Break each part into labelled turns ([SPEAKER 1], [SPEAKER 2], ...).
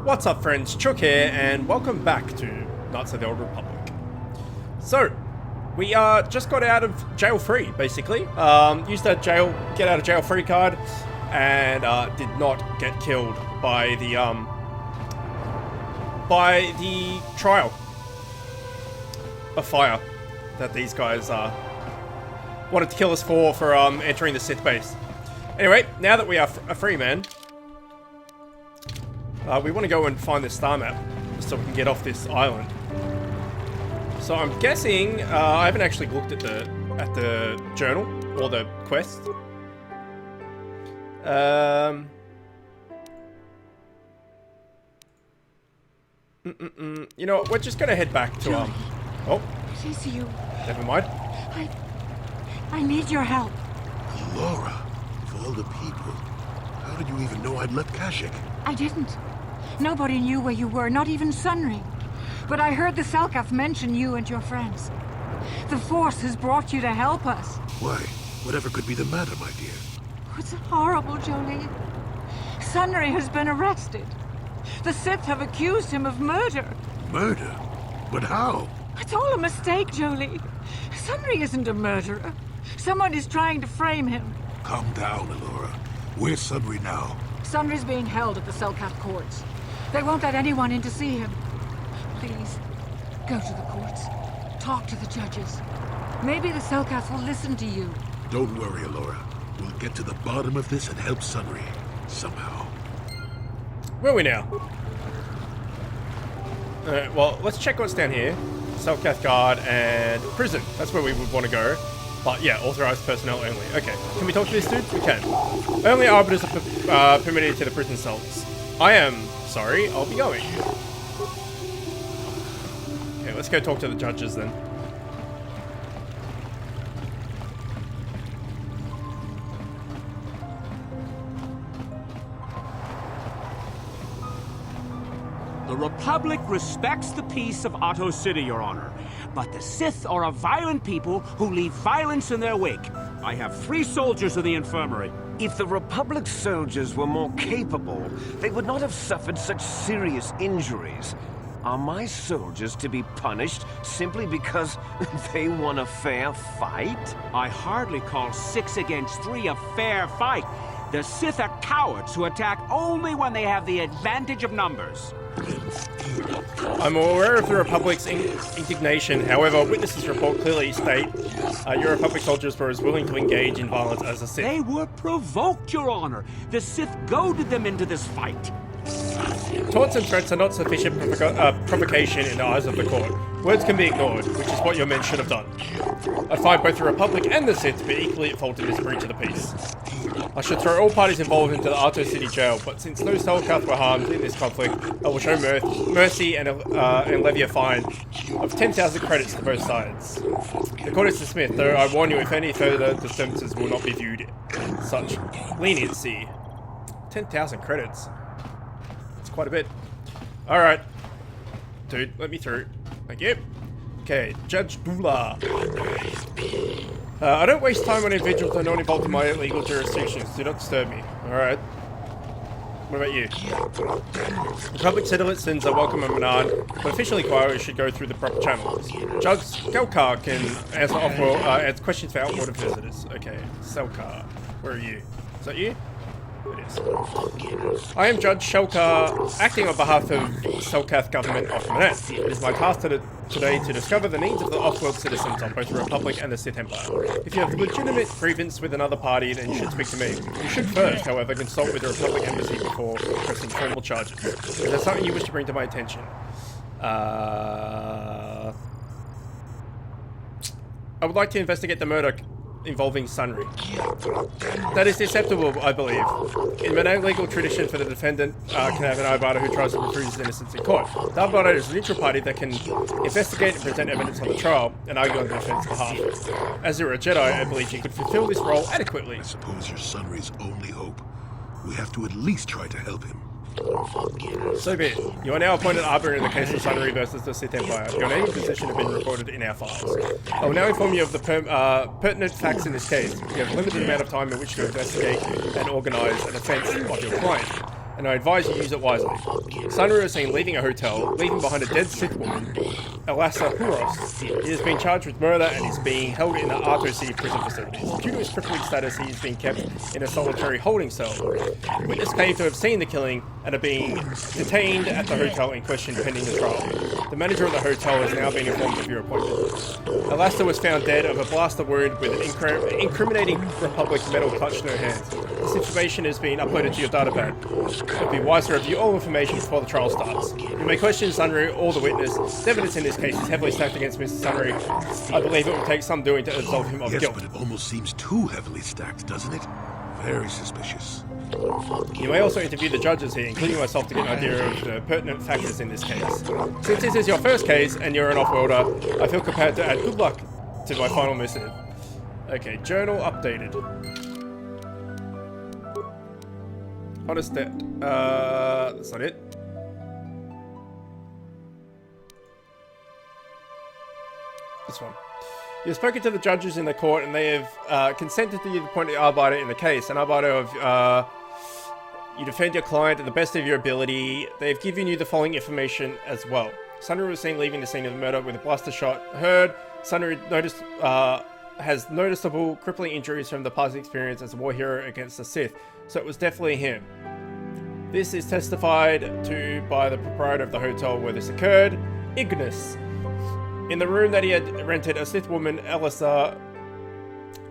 [SPEAKER 1] What's up friends, Chook here, and welcome back to Knights of the Old Republic. So, we just got out of jail free, basically. Used that get out of jail free card, and did not get killed by the trial of fire that these guys wanted to kill us for entering the Sith base. Anyway, now that we are a free man, we want to go and find this star map so we can get off this island. So I'm guessing I haven't actually looked at the journal or the quest. You know what, we're just gonna head back to oh,
[SPEAKER 2] It is you.
[SPEAKER 1] never mind.
[SPEAKER 2] I need your help.
[SPEAKER 3] Laura, of all the people, how did you even know I'd left Kashyyyk?
[SPEAKER 2] I didn't. Nobody knew where you were, not even Sunry. But I heard the Selkath mention you and your friends. The Force has brought you to help us.
[SPEAKER 3] Why? Whatever could be the matter, my dear?
[SPEAKER 2] It's horrible, Jolie. Sunry has been arrested. The Sith have accused him of murder.
[SPEAKER 3] Murder? But how?
[SPEAKER 2] It's all a mistake, Jolie. Sunry isn't a murderer. Someone is trying to frame him.
[SPEAKER 3] Calm down, Alora. Where's Sunry now?
[SPEAKER 2] Sunry's being held at the Selkath courts. They won't let anyone in to see him. Please, go to the courts. Talk to the judges. Maybe the Selkath will listen to you.
[SPEAKER 3] Don't worry, Alora. We'll get to the bottom of this and help Sunry. Somehow.
[SPEAKER 1] Where are we now? Alright, well, let's check what's down here. Selkath Guard and prison. That's where we would want to go. But yeah, authorized personnel only. Okay, can we talk to this dude? We can. Only arbiters are permitted to the prison cells. I am sorry, I'll be going. Okay, let's go talk to the judges then.
[SPEAKER 4] The Republic respects the peace of Otto City, Your Honor. But the Sith are a violent people who leave violence in their wake. I have 3 soldiers in the infirmary.
[SPEAKER 5] If the Republic soldiers were more capable, they would not have suffered such serious injuries. Are my soldiers to be punished simply because they won a fair fight?
[SPEAKER 4] I hardly call 6 against 3 a fair fight. The Sith are cowards who attack only when they have the advantage of numbers.
[SPEAKER 1] I'm aware of the Republic's indignation. However, witnesses report clearly state your Republic soldiers were as willing to engage in violence as the Sith.
[SPEAKER 4] They were provoked, Your Honor. The Sith goaded them into this fight.
[SPEAKER 1] Taunts and threats are not sufficient provocation in the eyes of the court. Words can be ignored, which is what your men should have done. I find both the Republic and the Sith to be equally at fault in this breach of the peace. I should throw all parties involved into the Otto City jail, but since no Selkath were harmed in this conflict, I will show mercy and levy a fine of 10,000 credits to both sides. The court is dismissed, though I warn you if any further disturbances will not be viewed such leniency. 10,000 credits. That's quite a bit. Alright. Dude, let me through. Thank you. Okay, Judge Dula. I don't waste time on individuals that are not involved in my legal jurisdictions. Do not disturb me. Alright. What about you? Republic citizens are welcome in Menard, but official inquiries should go through the proper channels. Judge Selkar can answer questions for outboard visitors. Okay, Selkar. Where are you? Is that you? It is. I am Judge Shelkar, acting on behalf of Selkath government of Manat. It is my task today to discover the needs of the off-world citizens of both the Republic and the Sith Empire. If you have a legitimate grievance with another party, then you should speak to me. You should first, however, consult with the Republic Embassy before pressing formal charges. Is there something you wish to bring to my attention? I would like to investigate the murder involving Sunry. That is acceptable, I believe. In Manat legal tradition, for the defendant can have an arbiter who tries to prove his innocence in court. The arbiter is a neutral party that can investigate and present evidence on the trial and argue on the defense's behalf. As you're a Jedi, I believe you could fulfill this role adequately.
[SPEAKER 3] I suppose you're Sunry's only hope. We have to at least try to help him.
[SPEAKER 1] So be it. You are now appointed arbiter in the case of Sunry versus the Sith Empire. Your name and position have been recorded in our files. I will now inform you of the pertinent facts in this case. You have a limited amount of time in which to investigate and organise a defence of your client. and I advise you use it wisely. Sunru is seen leaving a hotel, leaving behind a dead Sith woman, Elasa Huros. He has been charged with murder and is being held in the Arto City prison facilities. Due to his crippling status, he is being kept in a solitary holding cell. Witness claim to have seen the killing and are being detained at the hotel in question pending the trial. The manager of the hotel has now been informed of your appointment. Elasa was found dead of a blaster wound with an incriminating Republic medal clutched in her hands. This information has been uploaded to your datapad. It would be wise to review all information before the trial starts. You may question Sunru or the witness. The evidence in this case is heavily stacked against Mr. Sunru. I believe it will take some doing to absolve him of
[SPEAKER 3] Yes,
[SPEAKER 1] guilt.
[SPEAKER 3] but it almost seems too heavily stacked, doesn't it? Very suspicious.
[SPEAKER 1] You may also interview the judges here, including myself, to get an idea of the pertinent factors in this case. Since this is your first case and you're an off-worlder, I feel compelled to add good luck to my final missive. Okay, journal updated. Honest debt. That's not it. This one. You've spoken to the judges in the court and they have consented to you to appoint the arbiter in the case. An arbiter of you defend your client to the best of your ability. They've given you the following information as well. Sunru was seen leaving the scene of the murder with a blaster shot heard. Sunru has noticeable crippling injuries from the past experience as a war hero against the Sith, so it was definitely him. This is testified to by the proprietor of the hotel where this occurred, Ignis. In the room that he had rented, a Sith woman, Elisa,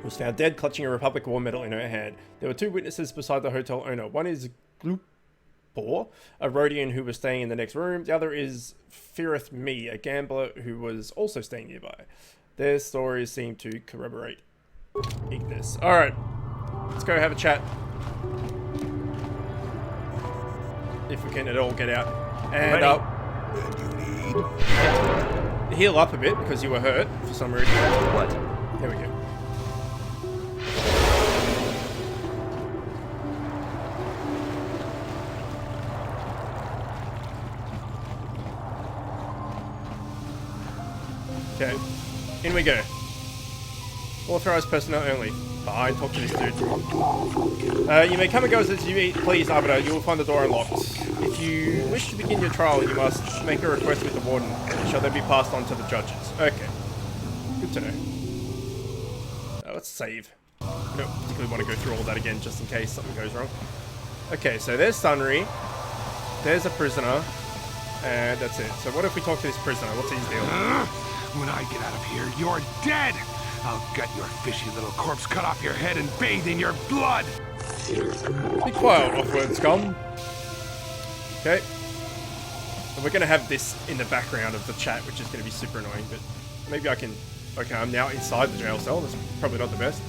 [SPEAKER 1] was found dead, clutching a Republic War medal in her hand. There were two witnesses beside the hotel owner. One is Glupor, a Rhodian who was staying in the next room. The other is Firith Me, a gambler who was also staying nearby. Their stories seem to corroborate Ignis. Alright, let's go have a chat. If we can at all get out. And
[SPEAKER 3] And you need?
[SPEAKER 1] heal up a bit because you were hurt for some reason.
[SPEAKER 5] What?
[SPEAKER 1] There we go. Okay, in we go. Authorized personnel only. Fine, talk to this dude. You may come and go as you please, Arbiter. You will find the door unlocked. If you wish to begin your trial, you must make a request with the warden. It shall then be passed on to the judges. Okay. Good to know. Let's save. I don't particularly want to go through all that again, just in case something goes wrong. Okay, so there's Sunri. There's a prisoner. And that's it. So what if we talk to this prisoner? What's his deal?
[SPEAKER 3] When I get out of here, you're dead! I'll gut your fishy little corpse, cut off your head, and bathe in your blood!
[SPEAKER 1] Be quiet, off-word scum. Okay. And we're going to have this in the background of the chat, which is going to be super annoying, but maybe I can... Okay, I'm now inside the jail cell. That's probably not the best.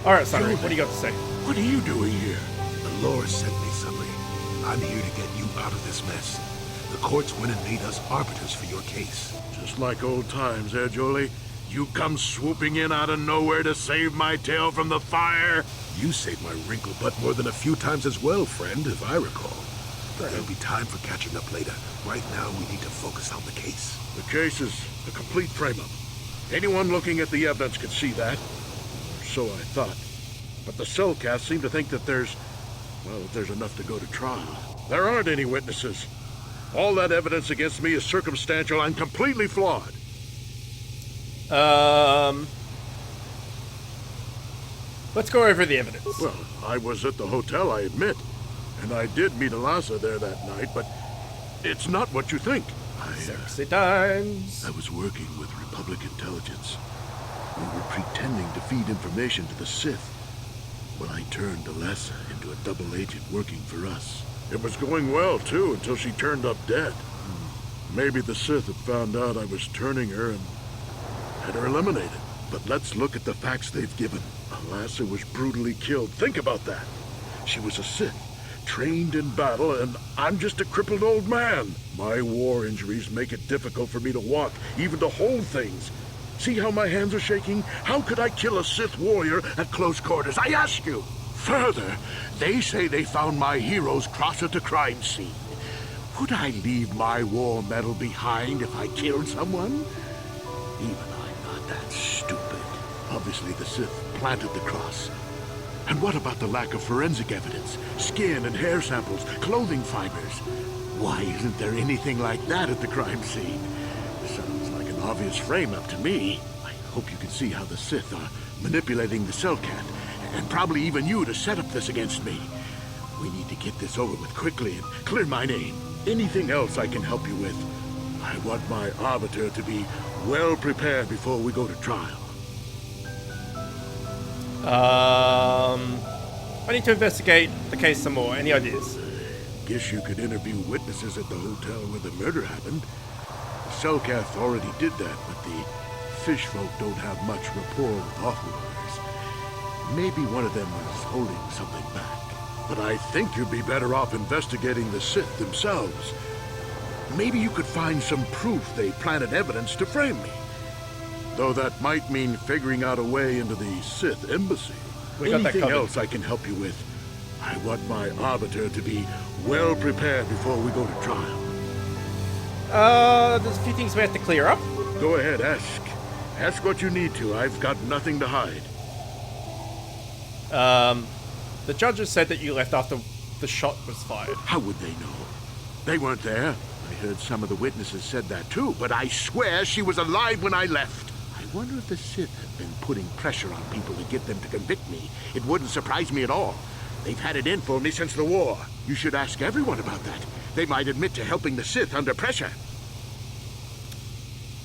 [SPEAKER 1] Alright, Sunri, what do you got to say?
[SPEAKER 3] What are you doing here? The Lord sent me, Sunri. I'm here to get you out of this mess. The courts went and made us arbiters for your case.
[SPEAKER 6] Just like old times, eh, Jolie? You come swooping in out of nowhere to save my tail from the fire?
[SPEAKER 3] You saved my wrinkle butt more than a few times as well, friend, if I recall. But there'll be time for catching up later. Right now, we need to focus on the case.
[SPEAKER 6] The case is a complete frame-up. Anyone looking at the evidence could see that. Or so I thought. But the cellcasts seem to think that there's enough to go to trial. There aren't any witnesses. All that evidence against me is circumstantial and completely flawed.
[SPEAKER 1] Let's go over the evidence.
[SPEAKER 6] Well, I was at the hotel, I admit. And I did meet Elasa there that night, but it's not what you think.
[SPEAKER 1] Sexy times.
[SPEAKER 6] I was working with Republic intelligence. We were pretending to feed information to the Sith. When I turned Elasa into a double agent working for us. It was going well, too, until she turned up dead. Maybe the Sith had found out I was turning her and had her eliminated. But let's look at the facts they've given. Elasa was brutally killed. Think about that. She was a Sith, trained in battle, and I'm just a crippled old man. My war injuries make it difficult for me to walk, even to hold things. See how my hands are shaking? How could I kill a Sith warrior at close quarters? I ask you. Further, they say they found my hero's cross at the crime scene. Would I leave my war medal behind if I killed someone? Even I'm not that stupid. Obviously, the Sith planted the cross. And what about the lack of forensic evidence? Skin and hair samples, clothing fibers. Why isn't there anything like that at the crime scene? Sounds like an obvious frame-up to me. I hope you can see how the Sith are manipulating the Cellcat, and probably even you to set up this against me. We need to get this over with quickly and clear my name. Anything else I can help you with? I want my arbiter to be well prepared before we go to trial.
[SPEAKER 1] I need to investigate the case some more. Any ideas?
[SPEAKER 6] Guess you could interview witnesses at the hotel where the murder happened. The Cellcath already did that, but the fish folk don't have much rapport with officers. Maybe one of them was holding something back. But I think you'd be better off investigating the Sith themselves. Maybe you could find some proof they planted evidence to frame me. Though that might mean figuring out a way into the Sith embassy.
[SPEAKER 1] We got that
[SPEAKER 6] Anything
[SPEAKER 1] covered.
[SPEAKER 6] else I can help you with? I want my arbiter to be well prepared before we go to trial.
[SPEAKER 1] There's a few things we have to clear up.
[SPEAKER 6] Go ahead, ask. Ask what you need to. I've got nothing to hide.
[SPEAKER 1] The judges said that you left after the shot was fired.
[SPEAKER 6] How would they know? They weren't there. I heard some of the witnesses said that too, but I swear she was alive when I left. I wonder if the Sith have been putting pressure on people to get them to convict me. It wouldn't surprise me at all. They've had it in for me since the war. You should ask everyone about that. They might admit to helping the Sith under pressure.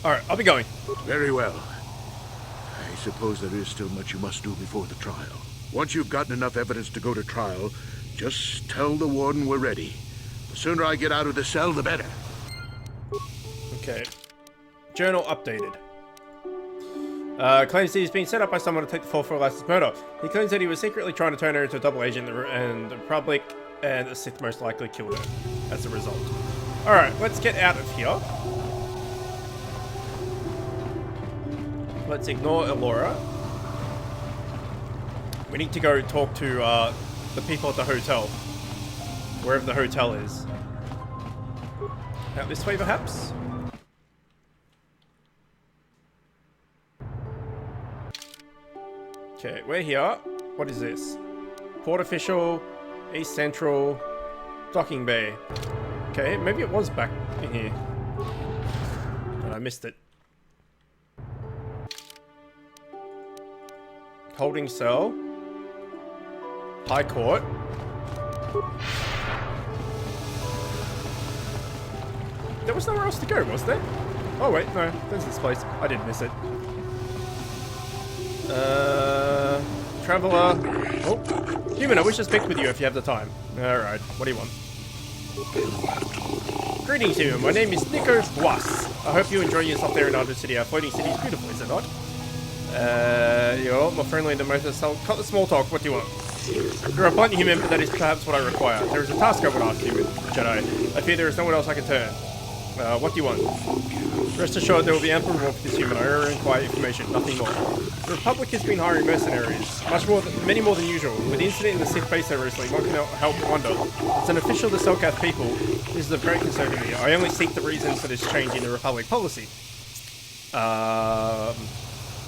[SPEAKER 1] Alright, I'll be going.
[SPEAKER 6] Very well. I suppose there is still much you must do before the trial. Once you've gotten enough evidence to go to trial, just tell the warden we're ready. The sooner I get out of the cell, the better.
[SPEAKER 1] Okay. Journal updated. Claims he's been set up by someone to take the fall for Lass's murder. He claims that he was secretly trying to turn her into a double agent and the Republic and the Sith most likely killed her as a result. Alright, let's get out of here. Let's ignore Elora. We need to go talk to the people at the hotel. Wherever the hotel is. Out this way, perhaps? Okay, we're here. What is this? Port Official, East Central, Docking Bay. Okay, maybe it was back in here. And I missed it. Holding cell. High Court. There was nowhere else to go, was there? Oh wait, no, there's this place. I didn't miss it. Traveler. Oh, human, I wish to speak with you if you have the time. Alright, what do you want? Greetings, human. My name is Nico Was. I hope you enjoy yourself there in Auto City. Our floating city is beautiful, is it not? You're more friendly than most of us. Cut the small talk. What do you want? You're a blunt human, but that is perhaps what I require. There is a task I would ask you, Jedi. I fear there is no one else I can turn. What do you want? Rest assured there will be ample reward for this human. I only require information, nothing more. The Republic has been hiring mercenaries, many more than usual. With the incident in the Sith base there recently, one can help wonder. As an official of the Cellcath people, this is of great concern to me. I only seek the reasons for this change in the Republic policy.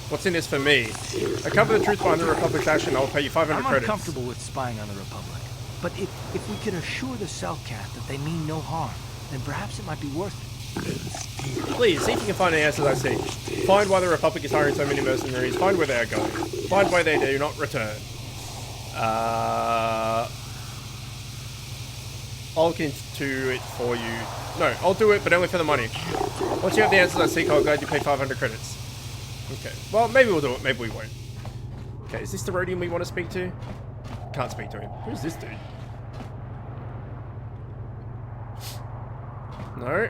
[SPEAKER 1] What's in this for me? I cover the truth behind the Republic's action. I'll pay you 500
[SPEAKER 7] I'm
[SPEAKER 1] credits.
[SPEAKER 7] uncomfortable with spying on the Republic, but if we can assure the Cellcath that they mean no harm, then perhaps it might be worth it.
[SPEAKER 1] Please, see if you can find the answers I seek. Find why the Republic is hiring so many mercenaries. Find where they are going. Find why they do not return. I'll look into it for you. No, I'll do it, but only for the money. Once you have the answers I seek, I'll gladly pay 500 credits. Okay, well, maybe we'll do it, maybe we won't. Okay, is this the Rhodium we want to speak to? Can't speak to him. Who's this dude? No.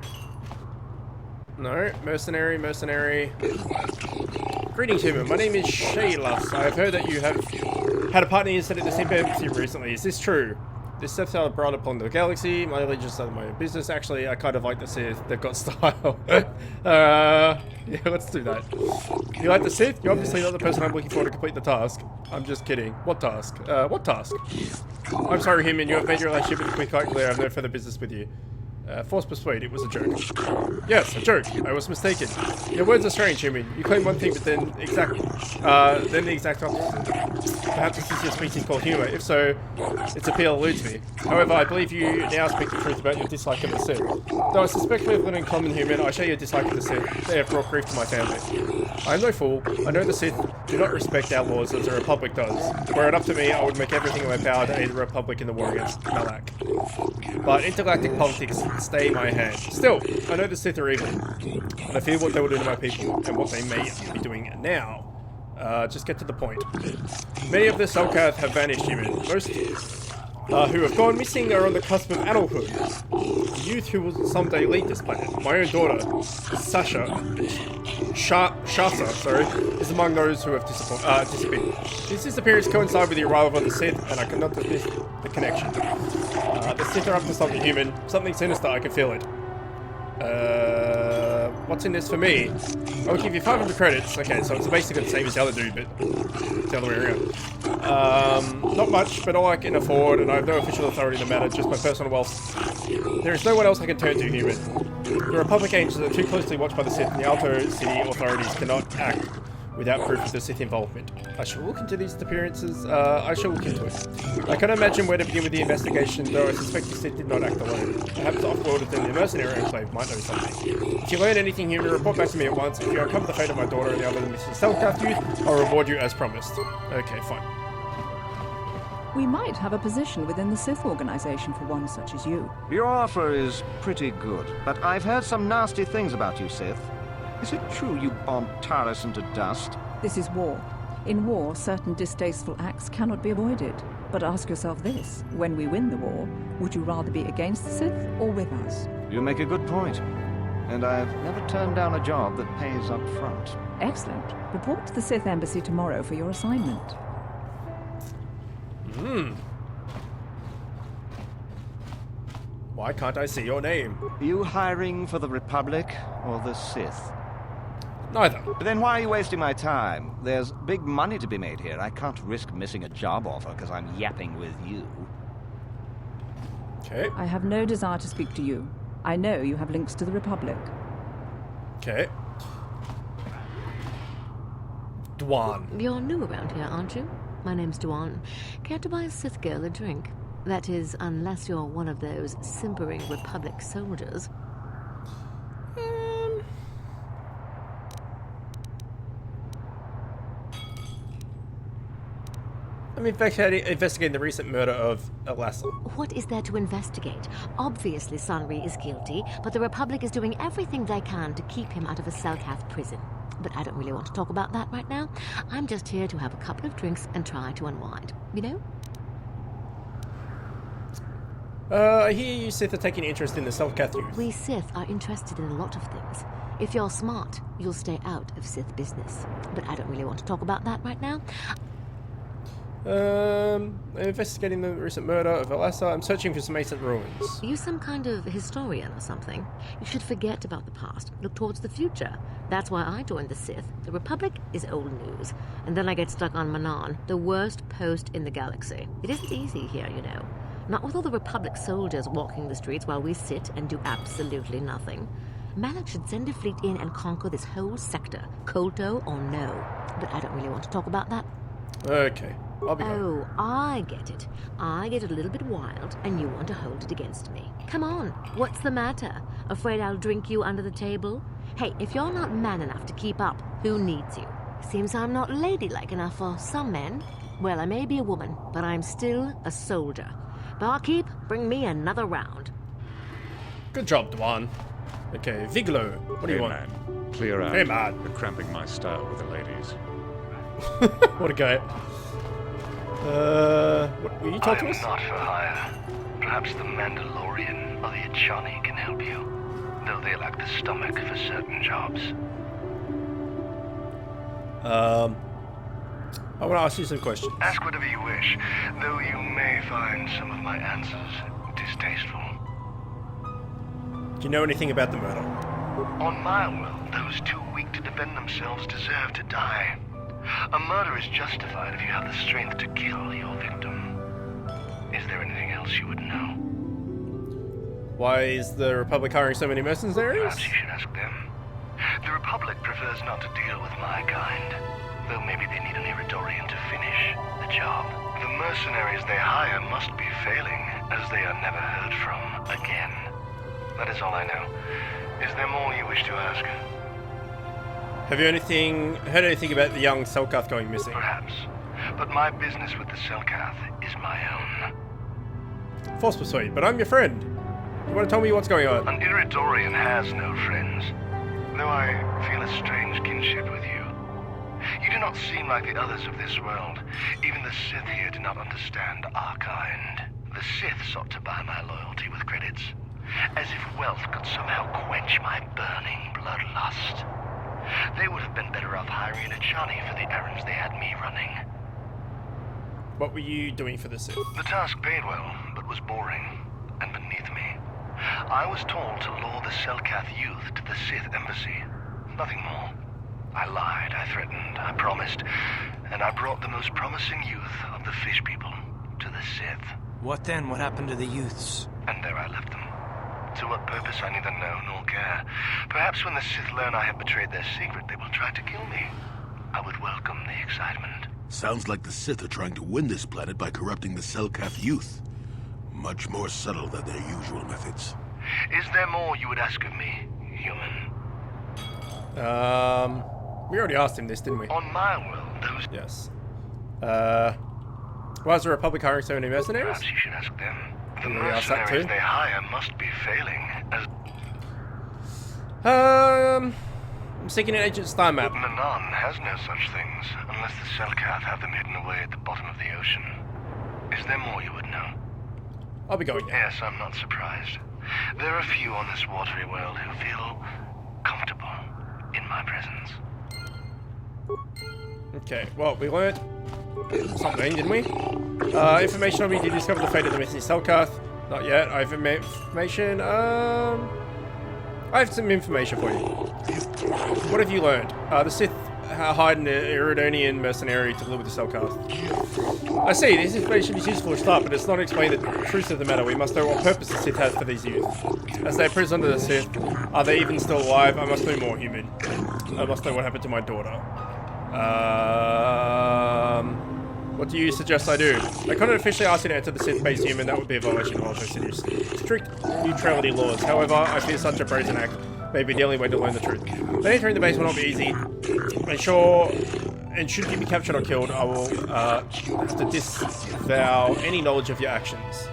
[SPEAKER 1] No, mercenary. Greetings, human. My name is Shaylas. I have heard that you have had a partner incident at the Sith Embassy recently. Is this true? This Sith are brought upon the galaxy. My allegiance are my own business. Actually, I kind of like the Sith. They've got style. Yeah, let's do that. You like the Sith? You're obviously not the person I'm looking for to complete the task. I'm just kidding. What task? What task? I'm sorry, human. You have made your relationship with the Quick quite clear. I have no further business with you. Force persuade, it was a joke. Yes, a joke. I was mistaken. Your words are strange, human. You claim one thing, but then the exact opposite. Perhaps this is your species called humor. If so, its appeal eludes me. However, I believe you now speak the truth about your dislike of the Sith. Though I suspect we have one in common, human, I share your dislike of the Sith. They have brought grief to my family. I am no fool. I know the Sith do not respect our laws as the Republic does. Were it up to me, I would make everything in my power to aid the Republic in the war against Malak. But intergalactic politics stay in my hand. Still, I know the Sith are evil, and I fear what they will do to my people, and what they may be doing now. Just get to the point. Many of the Selkath have vanished, human. Most who have gone missing are on the cusp of adulthood. The youth who will someday lead this planet. My own daughter, Shasa, is among those who have disappeared. This disappearance coincides with the arrival of the Sith, and I cannot dismiss the connection. The Sith are up to something, human. Something sinister, I can feel it. What's in this for me? I'll give you 500 credits. Okay, so it's basically the same as the other dude, but it's the other way around. Not much, but all I can afford, and I have no official authority in the matter, just my personal wealth. There is no one else I can turn to, human. The Republic agents are too closely watched by the Sith, and the Alto City authorities cannot act without proof of the Sith involvement. I shall look into these disappearances. I shall look into it. I cannot imagine where to begin with the investigation, though I suspect the Sith did not act alone. Perhaps the off-worlders in the mercenary enclave might know something. If you learn anything, human, report back to me at once. If you uncover the fate of my daughter and the other missing Selkath youth, I'll reward you as promised. Okay, fine.
[SPEAKER 8] We might have a position within the Sith organization for one such as you.
[SPEAKER 5] Your offer is pretty good, but I've heard some nasty things about you, Sith. Is it true you bombed Taris into dust?
[SPEAKER 8] This is war. In war, certain distasteful acts cannot be avoided. But ask yourself this, when we win the war, would you rather be against the Sith or with us?
[SPEAKER 5] You make a good point. And I've never turned down a job that pays up front.
[SPEAKER 8] Excellent. Report to the Sith Embassy tomorrow for your assignment.
[SPEAKER 1] Why can't I see your name?
[SPEAKER 5] You hiring for the Republic or the Sith?
[SPEAKER 1] Neither.
[SPEAKER 5] Then why are you wasting my time? There's big money to be made here. I can't risk missing a job offer because I'm yapping with you.
[SPEAKER 1] Okay.
[SPEAKER 8] I have no desire to speak to you. I know you have links to the Republic.
[SPEAKER 1] Okay. Dwan.
[SPEAKER 9] You're new around here, aren't you? My name's Dwan. Care to buy a Sith girl a drink? That is, unless you're one of those simpering Republic soldiers.
[SPEAKER 1] I'm investigating the recent murder of Elassa.
[SPEAKER 9] What is there to investigate? Obviously, Sunri is guilty, but the Republic is doing everything they can to keep him out of a Selkath prison. But I don't really want to talk about that right now. I'm just here to have a couple of drinks and try to unwind. You know?
[SPEAKER 1] I hear you Sith are taking interest in the Selkath youth.
[SPEAKER 9] We Sith are interested in a lot of things. If you're smart, you'll stay out of Sith business. But I don't really want to talk about that right now.
[SPEAKER 1] Investigating the recent murder of Elassa. I'm searching for some ancient ruins.
[SPEAKER 9] Are you some kind of historian or something? You should forget about the past. Look towards the future. That's why I joined the Sith. The Republic is old news. And then I get stuck on Manan, the worst post in the galaxy. It isn't easy here, you know. Not with all the Republic soldiers walking the streets while we sit and do absolutely nothing. Malak should send a fleet in and conquer this whole sector, KOTOR or no. But I don't really want to talk about that.
[SPEAKER 1] Okay. I'll be gone.
[SPEAKER 9] Oh, I get it. I get a little bit wild, and you want to hold it against me. Come on, what's the matter? Afraid I'll drink you under the table? Hey, if you're not man enough to keep up, who needs you? Seems I'm not ladylike enough for some men. Well, I may be a woman, but I'm still a soldier. Barkeep, bring me another round.
[SPEAKER 1] Good job, Dwan. Okay, Viglo, what do you want?
[SPEAKER 10] Man, clear out.
[SPEAKER 1] Hey, man.
[SPEAKER 10] You're cramping my style with the ladies.
[SPEAKER 1] What a guy. What, will you talk to us?
[SPEAKER 11] I am not for hire. Perhaps the Mandalorian or the Achani can help you, though they lack the stomach for certain jobs.
[SPEAKER 1] I want to ask you some questions.
[SPEAKER 11] Ask whatever you wish, though you may find some of my answers distasteful.
[SPEAKER 1] Do you know anything about the murder?
[SPEAKER 11] On my world, those too weak to defend themselves deserve to die. A murder is justified if you have the strength to kill your victim. Is there anything else you would know?
[SPEAKER 1] Why is the Republic hiring so many mercenaries?
[SPEAKER 11] Perhaps you should ask them. The Republic prefers not to deal with my kind, though maybe they need an Iridorian to finish the job. The mercenaries they hire must be failing, as they are never heard from again. That is all I know. Is there more you wish to ask?
[SPEAKER 1] Have you heard anything about the young Selkath going missing?
[SPEAKER 11] Perhaps. But my business with the Selkath is my own.
[SPEAKER 1] False persuade, but I'm your friend. You want to tell me what's going on?
[SPEAKER 11] An Iridorian has no friends, though I feel a strange kinship with you. You do not seem like the others of this world. Even the Sith here do not understand our kind. The Sith sought to buy my loyalty with credits, as if wealth could somehow quench my burning bloodlust. They would have been better off hiring a Johnny for the errands they had me running.
[SPEAKER 1] What were you doing for the Sith?
[SPEAKER 11] The task paid well, but was boring and beneath me. I was told to lure the Selkath youth to the Sith embassy. Nothing more. I lied, I threatened, I promised, and I brought the most promising youth of the fish people to the Sith.
[SPEAKER 7] What then? What happened to the youths?
[SPEAKER 11] And there I left them. To what purpose I neither know nor care. Perhaps when the Sith learn I have betrayed their secret, they will try to kill me. I would welcome the excitement.
[SPEAKER 3] Sounds like the Sith are trying to win this planet by corrupting the Selkath youth. Much more subtle than their usual methods.
[SPEAKER 11] Is there more you would ask of me, human?
[SPEAKER 1] We already asked him this, didn't we?
[SPEAKER 11] On my world, those...
[SPEAKER 1] Yes. Why is the Republic hiring so many mercenaries?
[SPEAKER 11] Perhaps you should ask them. The
[SPEAKER 1] We already asked that too.
[SPEAKER 11] mercenaries they hire must be failing, as...
[SPEAKER 1] I'm seeking an Agent Star map.
[SPEAKER 11] Manon has no such things, unless the Selkath have them hidden away at the bottom of the ocean. Is there more you would know?
[SPEAKER 1] I'll be going now.
[SPEAKER 11] Yes, I'm not surprised. There are few on this watery world who feel comfortable in my presence.
[SPEAKER 1] Okay, well, we learned something, didn't we? Information on me. Did you discover the fate of the missing Selkath? Not yet. I have information. I have some information for you. What have you learned? The Sith hired an Iridonian mercenary to live with the Selkath. I see, this information is useful to start, but it's not explained the truth of the matter. We must know what purpose the Sith has for these youth. As they are prisoners under the Sith, are they even still alive? I must know more, human. I must know what happened to my daughter. What do you suggest I do? I couldn't officially ask you to enter the Sith base, human. That would be a violation of Auto's strict neutrality laws. However, I fear such a brazen act may be the only way to learn the truth. But entering the base will not be easy. And should you be captured or killed, I will have to disavow any knowledge of your actions.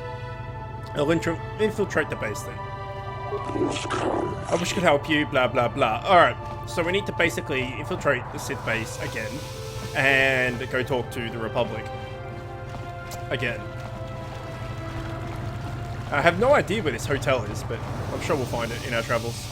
[SPEAKER 1] I'll infiltrate the base then. I wish I could help you, blah blah blah. Alright, so we need to basically infiltrate the Sith base again and go talk to the Republic again. I have no idea where this hotel is, but I'm sure we'll find it in our travels.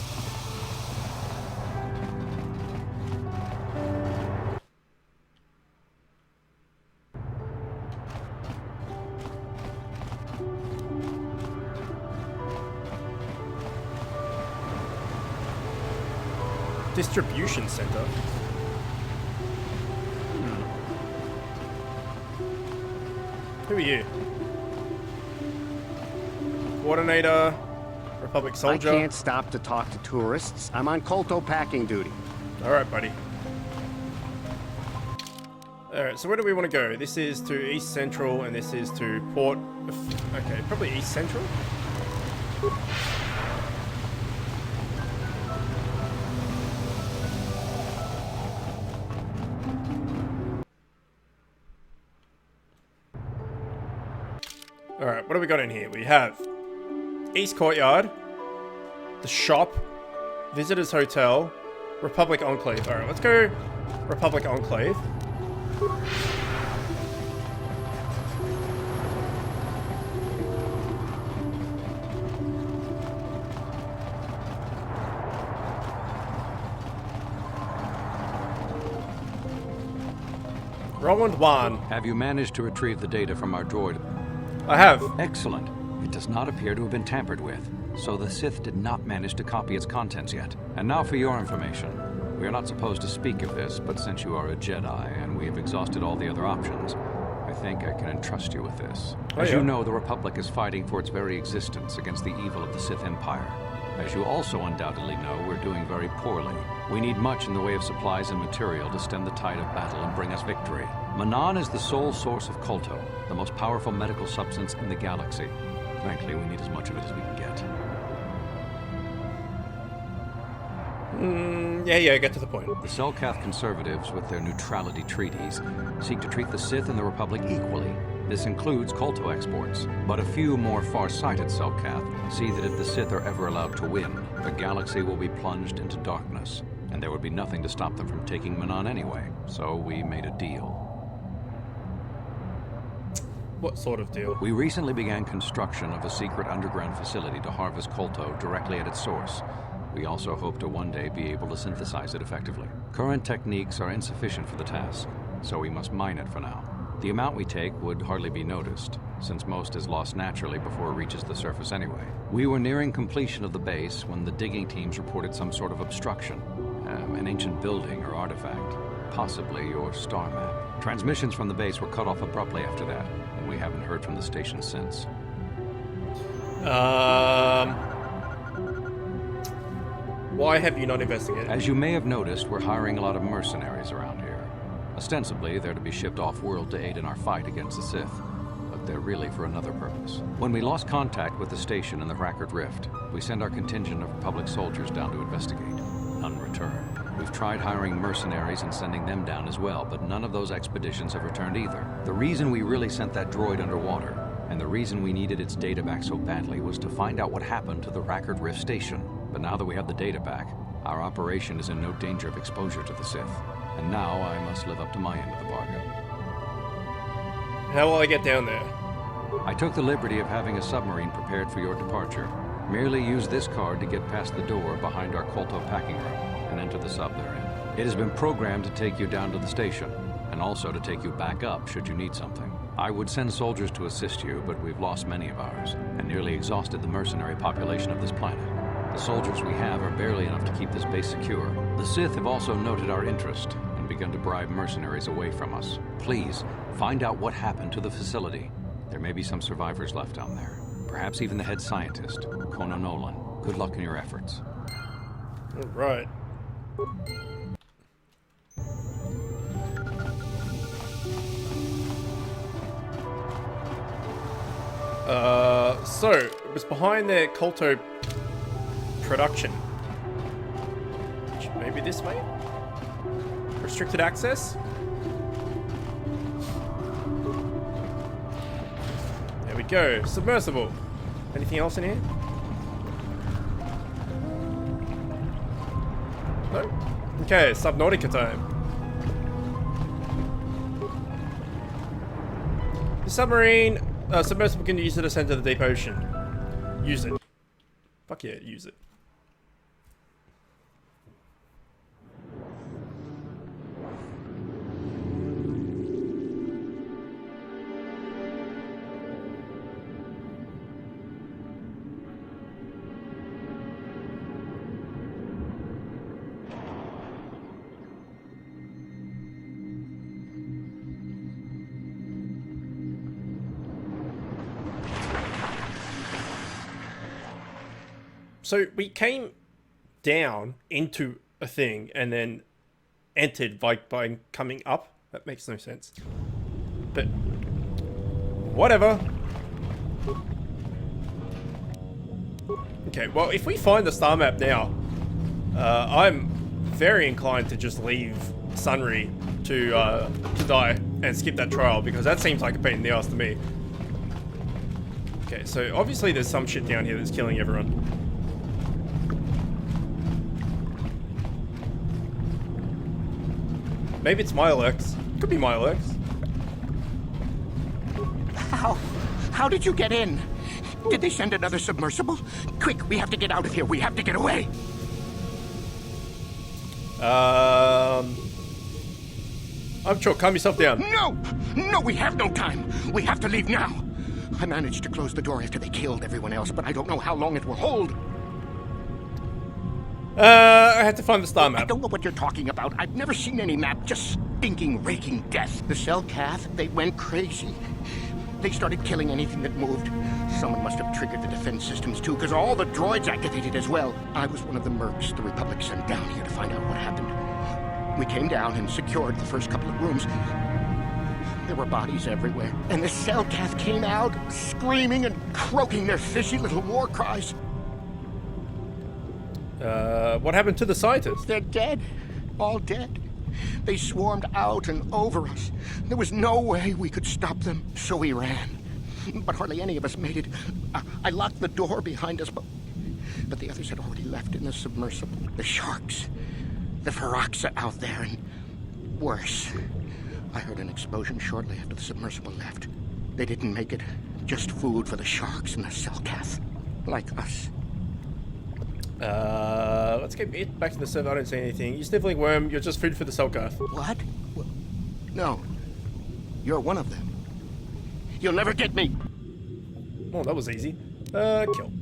[SPEAKER 1] Distribution center. Who are you? Coordinator, Republic soldier.
[SPEAKER 12] I can't stop to talk to tourists. I'm on KOTOR packing duty.
[SPEAKER 1] Alright, buddy. Alright, so where do we want to go? This is to East Central, and this is to Port... Okay, probably East Central? Alright, what do we got in here? We have East Courtyard, the shop, Visitors Hotel, Republic Enclave. Alright, let's go Republic Enclave. Roland 1.
[SPEAKER 13] Have you managed to retrieve the data from our droid?
[SPEAKER 1] I have.
[SPEAKER 13] Excellent. It does not appear to have been tampered with, so the Sith did not manage to copy its contents yet. And now for your information. We are not supposed to speak of this, but since you are a Jedi and we have exhausted all the other options, I think I can entrust you with this.
[SPEAKER 1] Oh,
[SPEAKER 13] As
[SPEAKER 1] yeah.
[SPEAKER 13] you know, the Republic is fighting for its very existence against the evil of the Sith Empire. As you also undoubtedly know, we're doing very poorly. We need much in the way of supplies and material to stem the tide of battle and bring us victory. Manon is the sole source of Kolto, the most powerful medical substance in the galaxy. Frankly, we need as much of it as we can get.
[SPEAKER 1] Yeah, get to the point.
[SPEAKER 13] The Selkath conservatives, with their neutrality treaties, seek to treat the Sith and the Republic equally. This includes Kolto exports, but a few more far-sighted Selkath see that if the Sith are ever allowed to win, the galaxy will be plunged into darkness, and there would be nothing to stop them from taking Manon anyway. So we made a deal.
[SPEAKER 1] What sort of deal?
[SPEAKER 13] We recently began construction of a secret underground facility to harvest Kolto directly at its source. We also hope to one day be able to synthesize it effectively. Current techniques are insufficient for the task, so we must mine it for now. The amount we take would hardly be noticed, since most is lost naturally before it reaches the surface anyway. We were nearing completion of the base when the digging teams reported some sort of obstruction. An ancient building or artifact, possibly your star map. Transmissions from the base were cut off abruptly after that, and we haven't heard from the station since.
[SPEAKER 1] Why have you not investigated?
[SPEAKER 13] As you may have noticed, we're hiring a lot of mercenaries around here. Ostensibly, they're to be shipped off-world to aid in our fight against the Sith, but they're really for another purpose. When we lost contact with the station in the Rackard Rift, we sent our contingent of Republic soldiers down to investigate. None returned. We've tried hiring mercenaries and sending them down as well, but none of those expeditions have returned either. The reason we really sent that droid underwater, and the reason we needed its data back so badly, was to find out what happened to the Rackard Rift station. But now that we have the data back, our operation is in no danger of exposure to the Sith. And now I must live up to my end of the bargain.
[SPEAKER 1] How will I get down there?
[SPEAKER 13] I took the liberty of having a submarine prepared for your departure. Merely use this card to get past the door behind our Kolto packing room and enter the sub therein. It has been programmed to take you down to the station, and also to take you back up should you need something. I would send soldiers to assist you, but we've lost many of ours, and nearly exhausted the mercenary population of this planet. The soldiers we have are barely enough to keep this base secure. The Sith have also noted our interest and begun to bribe mercenaries away from us. Please, find out what happened to the facility. There may be some survivors left down there. Perhaps even the head scientist, Kono Nolan. Good luck in your efforts.
[SPEAKER 1] All right. So, it was behind their Kolto production. Maybe this way? Restricted access? There we go. Submersible. Anything else in here? No? Okay, Subnautica time. The submarine, submersible can use it to ascend to the deep ocean. Use it. Fuck yeah, use it. So we came down into a thing and then entered by coming up. That makes no sense. But whatever. Okay, well, if we find the star map now, I'm very inclined to just leave Sunry to die and skip that trial, because that seems like a pain in the ass to me. Okay, so obviously there's some shit down here that's killing everyone. Maybe it's Milex. Could be Milex.
[SPEAKER 14] How did you get in? Did they send another submersible? Quick, we have to get out of here. We have to get away.
[SPEAKER 1] I'm Chook. Calm yourself down.
[SPEAKER 14] No! No, we have no time. We have to leave now. I managed to close the door after they killed everyone else, but I don't know how long it will hold.
[SPEAKER 1] I had to find the star map.
[SPEAKER 14] I don't know what you're talking about. I've never seen any map. Just stinking, raking death. The Selkath, they went crazy. They started killing anything that moved. Someone must have triggered the defense systems too, because all the droids activated as well. I was one of the mercs the Republic sent down here to find out what happened. We came down and secured the first couple of rooms. There were bodies everywhere, and the Selkath came out, screaming and croaking their fishy little war cries.
[SPEAKER 1] What happened to the scientists?
[SPEAKER 14] They're dead. All dead. They swarmed out and over us. There was no way we could stop them, so we ran. But hardly any of us made it. I locked the door behind us, but the others had already left in the submersible. The sharks. The Feroxa out there, and worse. I heard an explosion shortly after the submersible left. They didn't make it. Just food for the sharks and the Selkath. Like us.
[SPEAKER 1] Let's get back to the server. I don't see anything. You sniffling worm, you're just food for the Selkath.
[SPEAKER 14] What? No. You're one of them. You'll never get me!
[SPEAKER 1] Oh, that was easy. Kill.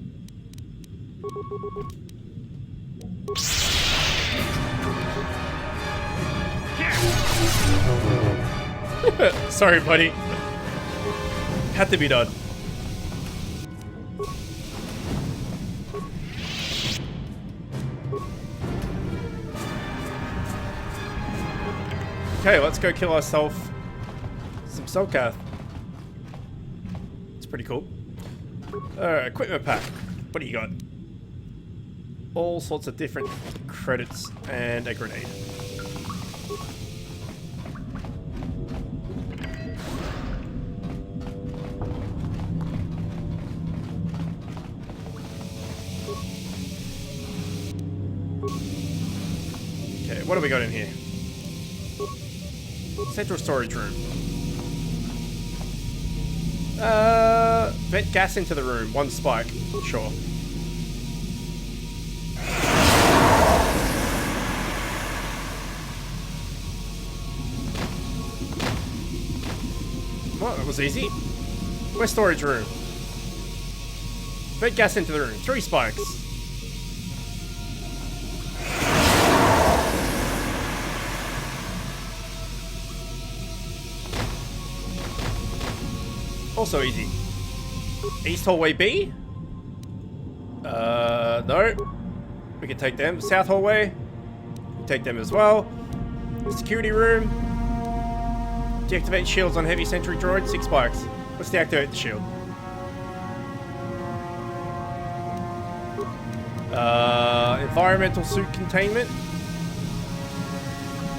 [SPEAKER 1] Sorry, buddy. Had to be done. Okay, let's go kill ourselves some Selkath. It's pretty cool. Equipment pack. What do you got? All sorts of different credits and a grenade. Okay, what do we got in here? Central storage room. Vent gas into the room. 1 spike. Sure. Well, that was easy. Where's storage room? Vent gas into the room. 3 spikes. Also easy. East hallway B? No. We can take them. South hallway. We take them as well. Security room. Deactivate shields on heavy sentry droid. 6 spikes. Let's deactivate the shield. Environmental suit containment.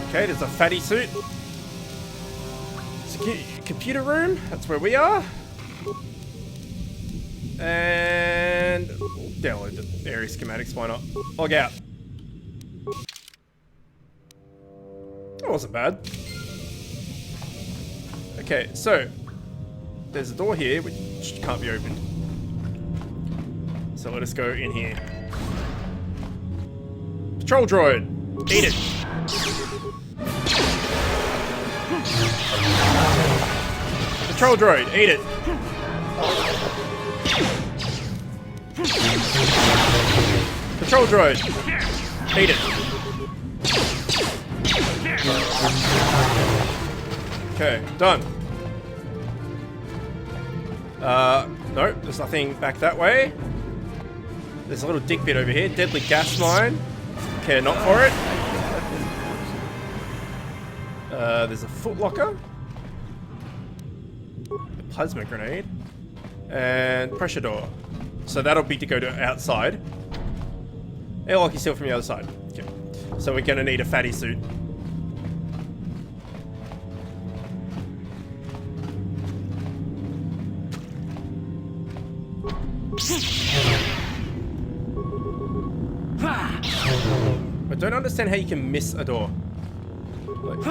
[SPEAKER 1] Okay, there's a fatty suit. Computer room, that's where we are. And download the area schematics, why not? Log out. That wasn't bad. Okay, so there's a door here which can't be opened. So let us go in here. Patrol droid, eat it. Patrol droid, eat it. Patrol droid, eat it. Okay, done. No, there's nothing back that way. There's a little dig pit over here. Deadly gas mine. Care not for it. There's a footlocker. A plasma grenade. And pressure door. So that'll be to go to outside. Airlock is still from the other side. Okay. So we're gonna need a fatty suit. I don't understand how you can miss a door. Like,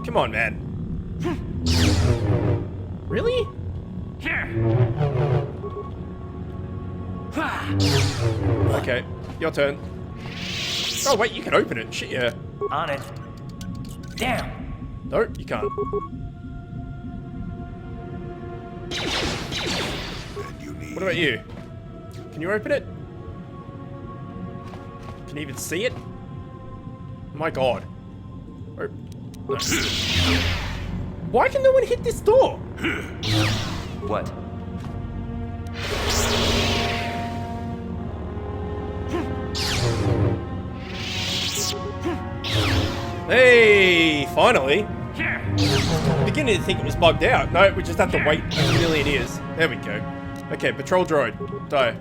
[SPEAKER 1] come on, man. Really? Okay, your turn. Oh wait, you can open it. Shit, yeah.
[SPEAKER 15] On it. Down.
[SPEAKER 1] No, you can't. What about you? Can you open it? Can you even see it? My god. Or, no. Why can no one hit this door?
[SPEAKER 16] What?
[SPEAKER 1] Hey, finally. Beginning to think it was bugged out. No, we just have to wait a million years. There we go. Okay, patrol droid. Die.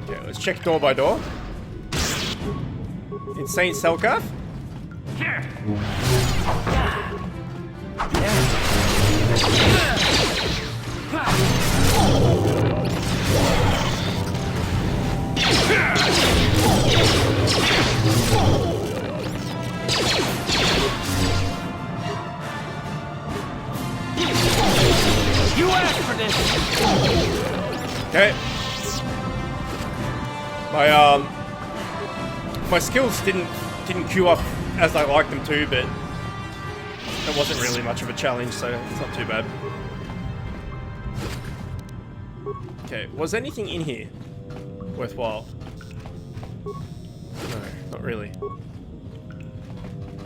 [SPEAKER 1] Okay, let's check door by door. Insane cell cath.
[SPEAKER 16] You asked for this.
[SPEAKER 1] Okay. My skills didn't queue up as I liked them to, but it wasn't really much of a challenge, so it's not too bad. Okay, was anything in here worthwhile? No, not really.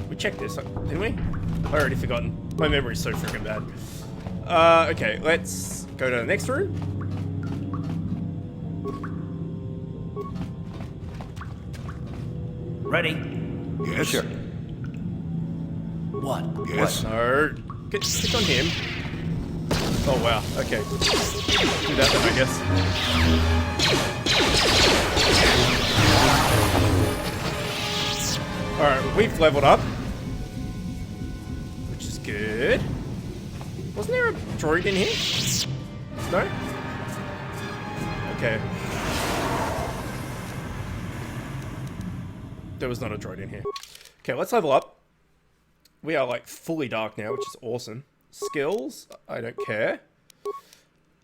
[SPEAKER 1] We checked this, didn't we? I've already forgotten. My memory's so freaking bad. Okay, let's go to the next room.
[SPEAKER 15] Ready?
[SPEAKER 3] Yes.
[SPEAKER 15] Sure. What?
[SPEAKER 3] Yes.
[SPEAKER 1] No. Get on him. Oh wow, okay. Do that then, I guess. Alright, we've leveled up. Which is good. Wasn't there a droid in here? No? Okay. There was not a droid in here. Okay, let's level up. We are like fully dark now, which is awesome. Skills, I don't care.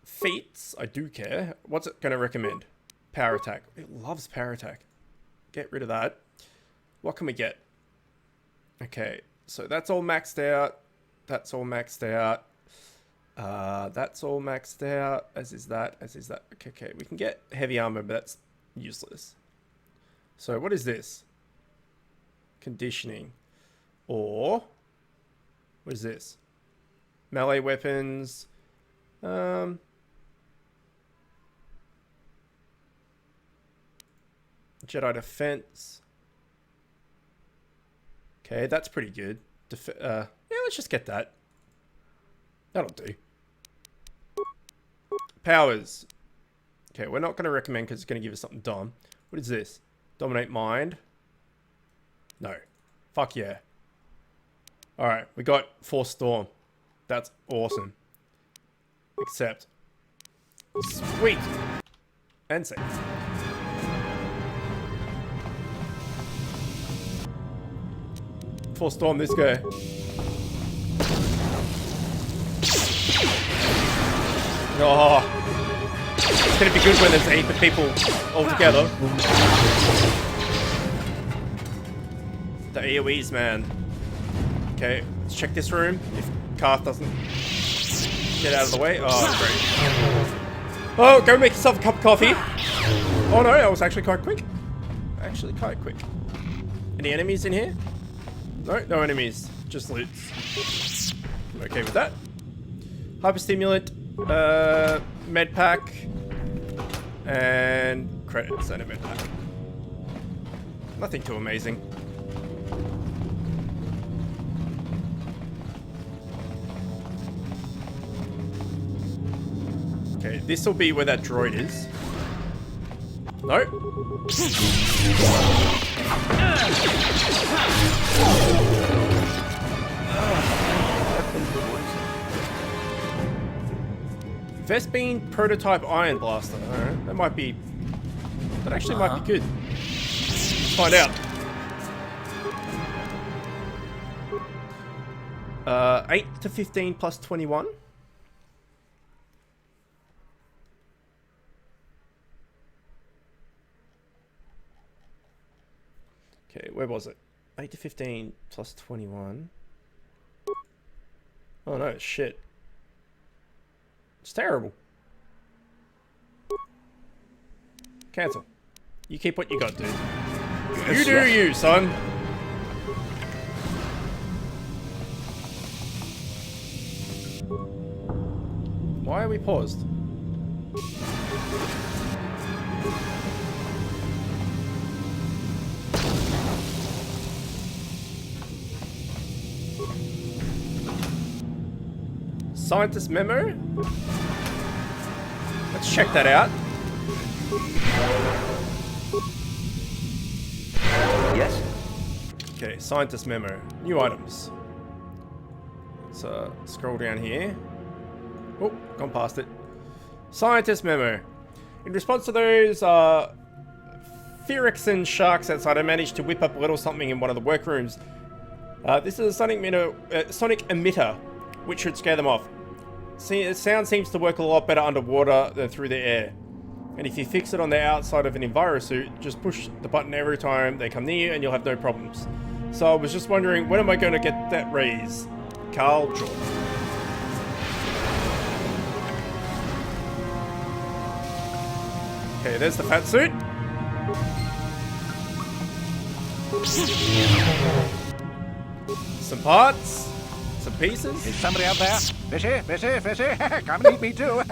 [SPEAKER 1] Feats, I do care. What's it going to recommend? Power attack. It loves power attack. Get rid of that. What can we get? Okay, so that's all maxed out. That's all maxed out. That's all maxed out. As is that. As is that. Okay, we can get heavy armor, but that's useless. So what is this? Conditioning. Or what is this? Melee weapons. Jedi defense. Okay, that's pretty good. Yeah, let's just get that. That'll do. Powers. Okay, we're not going to recommend because it's going to give us something dumb. What is this? Dominate mind. No. Fuck yeah. Alright, we got Force Storm. That's awesome. Except. Sweet. And safe. Force Storm this guy. Oh. It's gonna be good when there's 8 people all together. The AoEs, man. Okay, let's check this room. If Karth doesn't get out of the way. Oh, great. Oh, go make yourself a cup of coffee. Oh no, that was actually quite quick. Actually quite quick. Any enemies in here? No, no enemies. Just loot. I'm okay with that. Hyperstimulant, med pack, and credits and a med pack. Nothing too amazing. Okay, this will be where that droid is. No. Vespine prototype iron blaster. Alright, that might be. That actually might be good. Let's find out. 8 to 15 plus 21. Okay, where was it? 8 to 15 plus 21. Oh no, shit. It's terrible. Cancel. You keep what you got, dude.
[SPEAKER 3] Yes,
[SPEAKER 1] You do
[SPEAKER 3] yes.
[SPEAKER 1] you, son. Why are we paused? Scientist memo? Let's check that out.
[SPEAKER 16] Yes?
[SPEAKER 1] Okay, scientist memo. New items. Let's scroll down here. Oh, gone past it. Scientist memo. In response to those Phyrexian sharks outside, I managed to whip up a little something in one of the workrooms. This is a sonic emitter, which should scare them off. See, the sound seems to work a lot better underwater than through the air. And if you fix it on the outside of an envirosuit, just push the button every time they come near you and you'll have no problems. So I was just wondering, when am I going to get that raise? Carl Jordan. Okay, there's the fat suit. Some parts. Some pieces.
[SPEAKER 17] Is somebody out there? Fishy, fishy, fishy. Come and eat me too.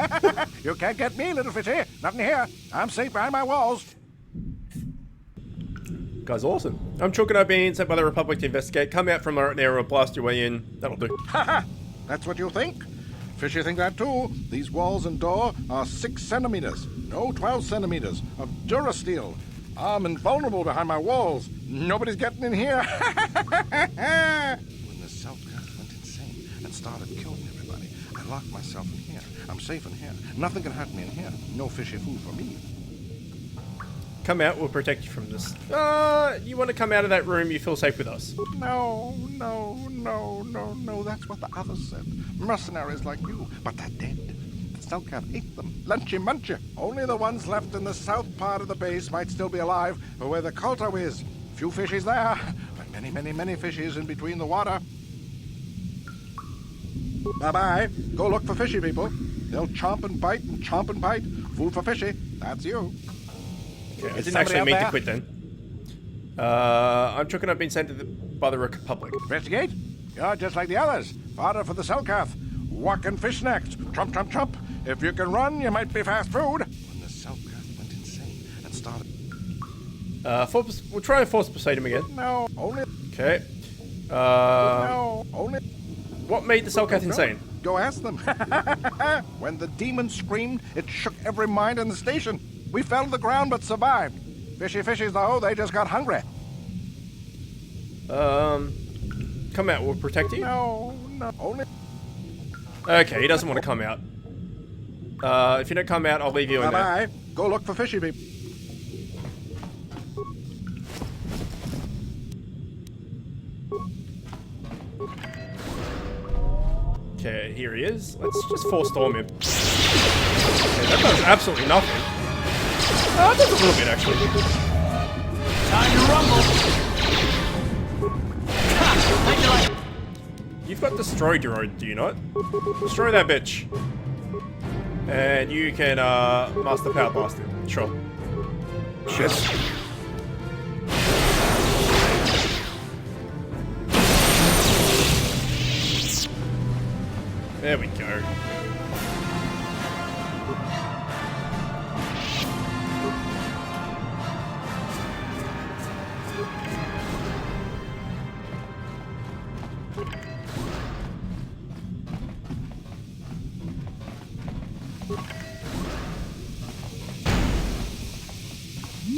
[SPEAKER 17] You can't get me, little fishy. Nothing here. I'm safe behind my walls.
[SPEAKER 1] Guy's awesome. I'm Chook and I've been sent by the Republic to investigate. Come out from there or blast your way in. That'll do.
[SPEAKER 17] That's what you think? Fishy think that too. These walls and door are 6 centimeters. No, 12 centimeters of Durasteel. I'm invulnerable behind my walls. Nobody's getting in here. When the Self-Cath went insane and started killing everybody, I locked myself in here. I'm safe in here. Nothing can hurt me in here. No fishy food for me.
[SPEAKER 1] Come out, we'll protect you from this. You want to come out of that room, you feel safe with us.
[SPEAKER 17] No, that's what the others said. Mercenaries like you, but they're dead. The Self-Cath ate them. Lunchy munchy. Only the ones left in the south part of the base might still be alive, or where the KOTOR is. Few fishies there, but many fishies in between the water. Bye-bye. Go look for fishy people. They'll chomp and bite and chomp and bite. Food for fishy. That's you.
[SPEAKER 1] Okay, I didn't actually mean to quit then. I'm Chook and I've been sent by the Republic.
[SPEAKER 17] Investigate? You're just like the others. Fodder for the Self-Cath. Walking fish snacks. Trump, trump, trump. If you can run, you might be fast food. When the Self-Cath went insane and started...
[SPEAKER 1] we'll try and force persuade him again.
[SPEAKER 17] No, only...
[SPEAKER 1] Okay.
[SPEAKER 17] No, only...
[SPEAKER 1] What made the Self-Cath insane?
[SPEAKER 17] Go ask them. When the demon screamed, it shook every mind in the station. We fell to the ground but survived. Fishy fishies, though, they just got hungry.
[SPEAKER 1] Come out, we'll protect you?
[SPEAKER 17] No, only...
[SPEAKER 1] Okay, he doesn't want to come out. If you don't come out, I'll leave you in there.
[SPEAKER 17] Bye-bye. Go look for fishy people.
[SPEAKER 1] Okay, here he is. Let's just force-storm him. Okay, that does absolutely nothing. It does a little bit, actually.
[SPEAKER 16] Time to rumble.
[SPEAKER 1] You've got Destroy Droid, do you not? Destroy that bitch. And you can, Master Power Blast him. Sure.
[SPEAKER 3] Yes.
[SPEAKER 1] There we go.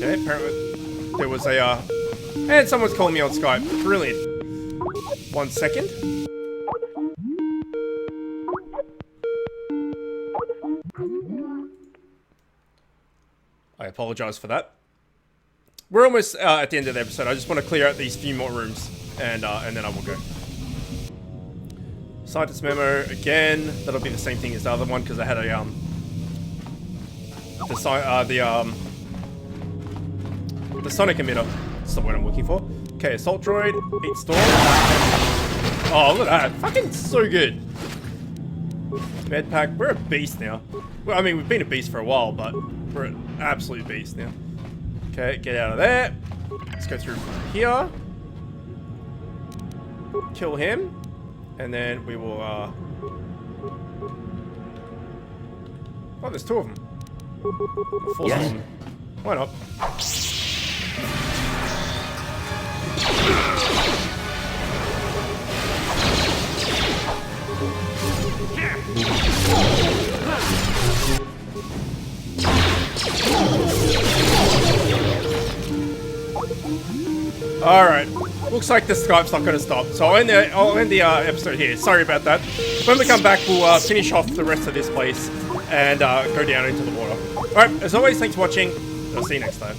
[SPEAKER 1] Okay, apparently there was a, and someone's calling me on Skype. Brilliant. 1 second. I apologize for that. We're almost at the end of the episode. I just want to clear out these few more rooms, and then I will go. Scientist memo again. That'll be the same thing as the other one because I had a the sonic emitter. That's the word I'm looking for. Okay, assault droid, eat storm. Oh, look at that! Fucking so good. Med pack. We're a beast now. Well, I mean, we've been a beast for a while, but We're an absolute beast now. Okay, get out of there. Let's go through here. Kill him. And then we will, oh, there's two of them. Force them. Why not? Alright. Looks like the Skype's not going to stop. So I'll end the episode here. Sorry about that. When we come back, we'll finish off the rest of this place and go down into the water. Alright, as always, thanks for watching. I'll see you next time.